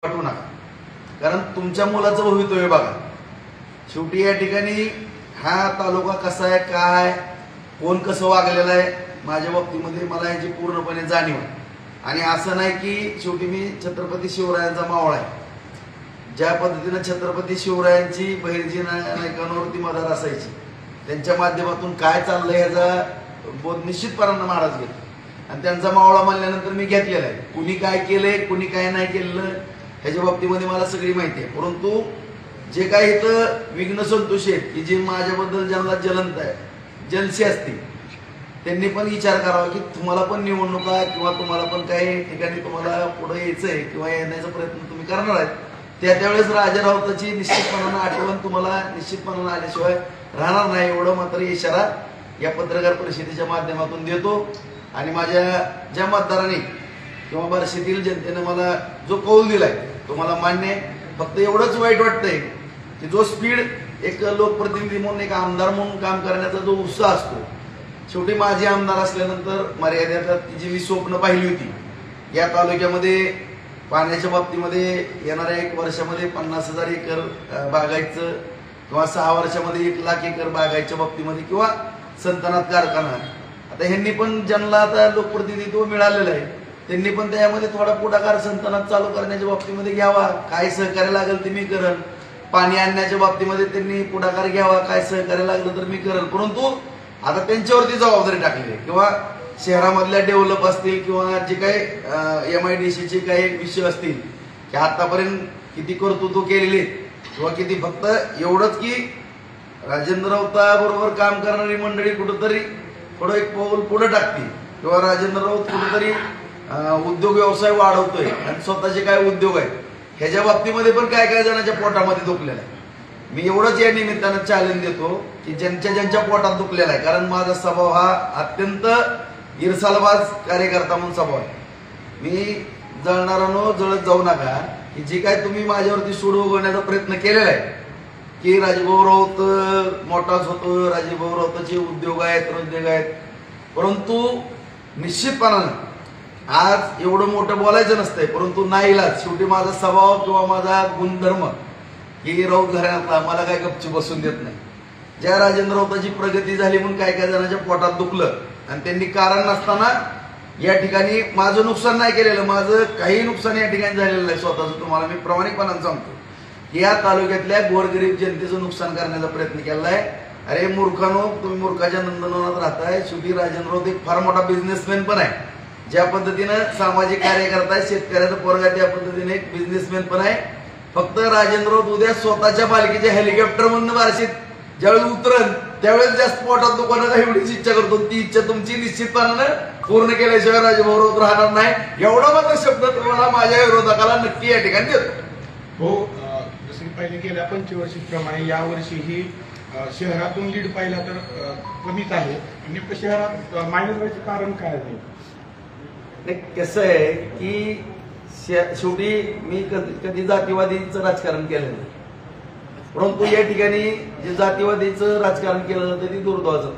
पाठवू नका, कारण तुमच्या मुलाचं भवितव्य बघा. शेवटी या ठिकाणी हा तालुका कसा आहे, काय कोण कसं वागलेलं आहे, माझ्या बाबतीमध्ये मला याची पूर्णपणे जाणीव आहे. आणि असं नाही की शेवटी मी छत्रपती शिवरायांचा मावळा आहे. ज्या पद्धतीनं छत्रपती शिवरायांची बहिर्जी नायकांवरती मदत असायची, त्यांच्या माध्यमातून काय चाललंय ह्याचा बोध निश्चितपणानं महाराज घेतो. आणि त्यांचा मावळा म्हणल्यानंतर मी घेतलेला आहे. कुणी काय केलंय, कुणी काय नाही केलं ह्याच्या बाबतीमध्ये मला सगळी माहिती आहे. परंतु जे काही इथं विघ्न संतोष आहेत की जे माझ्याबद्दल ज्यांना जलंत आहे, जलसी असतील, त्यांनी पण विचार करावा की तुम्हाला पण निवडणुका किंवा तुम्हाला पण काही ठिकाणी तुम्हाला पुढे यायचंय किंवा येण्याचा प्रयत्न तुम्ही करणार आहेत, त्यावेळेस राजा राऊताची निश्चितपणानं आठवण तुम्हाला निश्चितपणानं आल्याशिवाय राहणार नाही. एवढं मात्र इशारा या पत्रकार परिषदेच्या माध्यमातून देतो. आणि माझ्या ज्या मतदारांनी किंवा बार्शीतील जनतेने मला जो कौल दिलाय तो मला मान्य आहे. फक्त एवढंच वाईट वाटतंय की जो स्पीड एक लोकप्रतिनिधी म्हणून एक आमदार म्हणून काम करण्याचा जो उत्साह असतो, शेवटी माझे आमदार असल्यानंतर मर्यादेत जी मी स्वप्न पाहिली होती या तालुक्यामध्ये पाण्याच्या बाबतीमध्ये येणाऱ्या 1 वर्षामध्ये 50,000 एकर बागायचं किंवा 6 वर्षामध्ये 1,00,000 एकर बागायच्या बाबतीमध्ये किंवा संतनात कारखाना, आता ह्यांनी पण ज्यांना आता लोकप्रतिनिधित्व मिळालेलं आहे त्यांनी पण त्यामध्ये थोडा पुढाकार संतनात चालू करण्याच्या बाबतीमध्ये घ्यावा. काय सहकार्य लागेल ते मी करेन. पाणी आणण्याच्या बाबतीमध्ये त्यांनी पुढाकार घ्यावा. काय सहकार्य लागलं तर मी करेन. परंतु आता त्यांच्यावरती जबाबदारी टाकली आहे. किंवा शहरामधल्या डेव्हलप असतील किंवा जे काही MIDCचे काही विषय असतील की आतापर्यंत किती कर्तृत्व केलेले किंवा किती, फक्त एवढंच की राजेंद्र राऊता बरोबर काम करणारी मंडळी कुठंतरी थोडं एक पाऊल पुढे टाकते किंवा राजेंद्र राऊत कुठेतरी उद्योग व्यवसाय वाढवतोय आणि स्वतःचे काय उद्योग आहेत ह्याच्या बाबतीमध्ये पण काय काय जणांच्या पोटामध्ये दुखलेलं आहे. मी एवढंच या निमित्तानं चॅलेंज देतो की ज्यांच्या पोटात दुखलेला आहे, कारण माझा स्वभाव हा अत्यंत इरसालबाज कार्यकर्ता म्हणून स्वभाव आहे. मी जळणारानो जळत जाऊ नका की जे काय तुम्ही माझ्यावरती सूड उगवण्याचा प्रयत्न केलेला आहे की राजभाऊ राऊत मोठाच होतो, राजभाऊ राऊताचे उद्योग आहेत, रोजगार आहेत, परंतु निश्चितपणानं आज एवढं मोठं बोलायचं नसतंय, परंतु नाईलाज शेवटी माझा स्वभाव किंवा माझा गुणधर्म की राऊत घराण्यातला मला काय गपची बसून देत नाही. ज्या राजेंद्र राऊताची प्रगती झाली म्हणून काय काय जणांच्या पोटात दुखलं आणि त्यांनी कारण नसताना या ठिकाणी माझं नुकसान नाही केलेलं, माझं काही नुकसान या ठिकाणी झालेलं नाही. स्वतःच तुम्हाला मी प्रामाणिकपणाने सांगतो, या तालुक्यातल्या गोरगरीब जनतेचं नुकसान करण्याचा प्रयत्न केला आहे. अरे मूर्खानो, तुम्ही मूर्खाच्या नंदनवनात राहताय. शेवटी राजेंद्र राऊत एक फार मोठा बिझनेसमॅन पण आहे. ज्या पद्धतीनं सामाजिक कार्यकर्ता आहे, शेतकऱ्याचा पोरगा त्या पद्धतीने एक बिझनेसमॅन पण आहे. फक्त राजेंद्र राऊत उद्या स्वतःच्या पालखीच्या हेलिकॉप्टर मधून बार्शीत ज्यावेळेस उतरण त्यावेळेस जास्त पोटात दुकानाचा एवढीच इच्छा करतो. ती इच्छा तुमची निश्चितपणानं पूर्ण केल्याशिवाय राजेभाऊ राऊत राहणार नाही. एवढा मात्र शब्द तुम्हाला माझ्या विरोधकाला नक्की या ठिकाणी देतो. हो, जसं पहिले गेल्या पंचवर्षीप्रमाणे यावर्षीही शहरातून लीड पाहिला तर कमीच आहे. नेमकं शहरात मायनस व्हायचं कारण काय आहे? कसं आहे की शेवटी मी कधी जातीवादीचं राजकारण केलं नाही, परंतु या ठिकाणी जे जातीवादीचं राजकारण केलं जातं ते दुर्दैवाचं.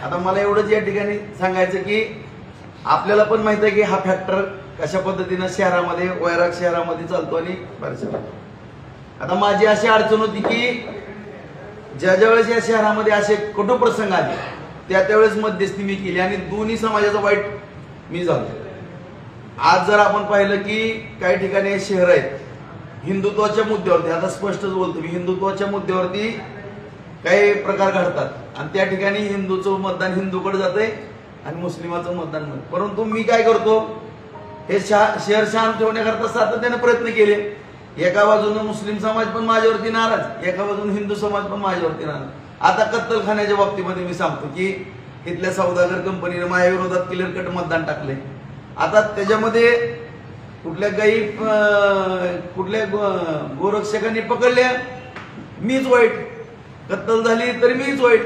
आता मला एवढंच या ठिकाणी सांगायचं की आपल्याला पण माहित आहे की हा फॅक्टर कशा पद्धतीनं शहरामध्ये वैराग शहरामध्ये चालतो आणि बऱ्याचशा. आता माझी अशी अडचण होती की ज्या वेळेस या शहरामध्ये असे कटू प्रसंग आले त्यावेळेस मध्यस्थी मी केली आणि दोन्ही समाजाचं वाईट मी झालो. आज जर आपण पाहिलं की काही ठिकाणी हे शहर आहेत हिंदुत्वाच्या मुद्द्यावरती, आता स्पष्टच बोलतो मी, हिंदुत्वाच्या मुद्द्यावरती काही प्रकार घडतात आणि त्या ठिकाणी हिंदूचं मतदान हिंदूकडे जातंय आणि मुस्लिमाचं मतदान म्हणत. परंतु मी काय करतो, हे शहर शांत ठेवण्याकरता सातत्याने प्रयत्न केले. एका बाजूने मुस्लिम समाज पण माझ्यावरती नाराज, एका बाजूने हिंदू समाज पण माझ्यावरती नाराज. आता कत्तलखान्याच्या बाबतीमध्ये मी सांगतो की इथल्या सौदागर कंपनीने माझ्या विरोधात क्लिअर कट मतदान टाकले. आता त्याच्यामध्ये कुठल्या गोरक्षकांनी पकडल्या मीच वाईट, कत्तल झाली तरी मीच वाईट.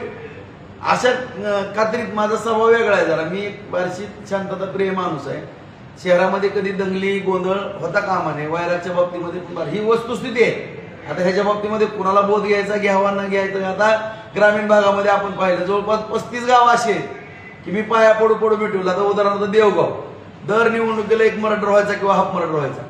अशा खात्रीत माझा स्वभाव वेगळा आहे जरा. मी एक बार्शी शांतता प्रिय माणूस आहे. शहरामध्ये कधी दंगली गोंधळ होता कामा नये. वैराच्या बाबतीमध्ये ही वस्तुस्थिती आहे. आता ह्याच्या बाबतीमध्ये कुणाला बोध घ्यायचा घ्यावा न घ्यायचा, आता ग्रामीण भागामध्ये आपण पाहिलं जवळपास 35 गाव असे की मी पाया पडू मिटवला. आता उदाहरणार्थ देवगाव, दर निवडणुकीला एक मर्डर व्हायचा किंवा हाफ मर्डर व्हायचा.